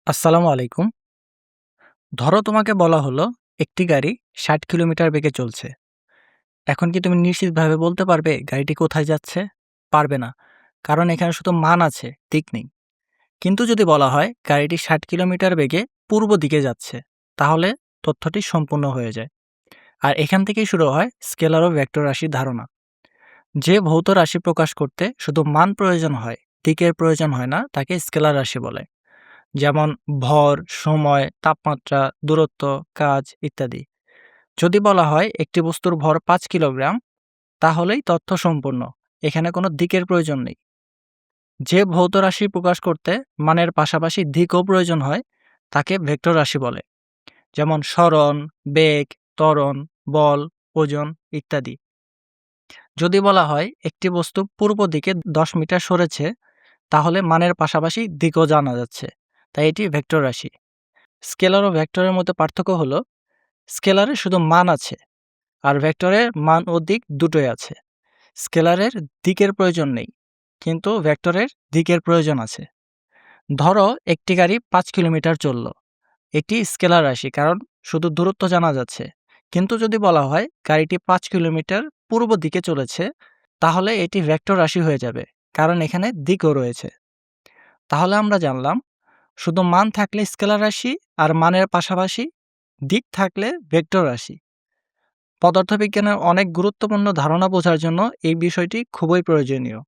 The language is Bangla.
আসসালামু আলাইকুম। ধরো তোমাকে বলা হলো একটি গাড়ি ৬০ কিলোমিটার বেগে চলছে। এখন কি তুমি নিশ্চিতভাবে বলতে পারবে গাড়িটি কোথায় যাচ্ছে? পারবে না। কারণ এখানে শুধু মান আছে, দিক নেই। কিন্তু যদি বলা হয় গাড়িটি ৬০ কিলোমিটার বেগে পূর্ব দিকে যাচ্ছে, তাহলে তথ্যটি সম্পূর্ণ হয়ে যায়। আর এখান থেকেই শুরু হয় স্কেলার ও ভেক্টর রাশির ধারণা। যে ভৌত রাশি প্রকাশ করতে শুধু মান প্রয়োজন হয়, দিকের প্রয়োজন হয় না, তাকে স্কেলার রাশি বলে। যেমন ভর, সময়, তাপমাত্রা, দূরত্ব, কাজ ইত্যাদি। যদি বলা হয় একটি বস্তুর ভর ৫ কিলোগ্রাম, তাহলেই তথ্য সম্পূর্ণ। এখানে কোনো দিকের প্রয়োজন নেই। যে ভৌত রাশি প্রকাশ করতে মানের পাশাপাশি দিকও প্রয়োজন হয়, তাকে ভেক্টর রাশি বলে। যেমন সরণ, বেগ, ত্বরণ, বল, ওজন ইত্যাদি। যদি বলা হয় একটি বস্তু পূর্ব দিকে ১০ মিটার সরেছে, তাহলে মানের পাশাপাশি দিকও জানা যাচ্ছে। তাই এটি ভেক্টর রাশি। স্কেলার ও ভেক্টরের মধ্যে পার্থক্য হলো স্কেলারে শুধু মান আছে, আর ভেক্টরে মান ও দিক দুটোই আছে। স্কেলারের দিকের প্রয়োজন নেই, কিন্তু ভেক্টরের দিকের প্রয়োজন আছে। ধরো একটি গাড়ি ৫ কিলোমিটার চলল। এটি স্কেলার রাশি, কারণ শুধু দূরত্ব জানা যাচ্ছে। কিন্তু যদি বলা হয় গাড়িটি ৫ কিলোমিটার পূর্ব দিকে চলেছে, তাহলে এটি ভেক্টর রাশি হয়ে যাবে, কারণ এখানে দিকও রয়েছে। তাহলে আমরা জানলাম শুধু মান থাকলে স্কেলার রাশি, আর মানের পাশাপাশি দিক থাকলে ভেক্টর রাশি। পদার্থবিজ্ঞানের অনেক গুরুত্বপূর্ণ ধারণা বোঝার জন্য এই বিষয়টি খুবই প্রয়োজনীয়।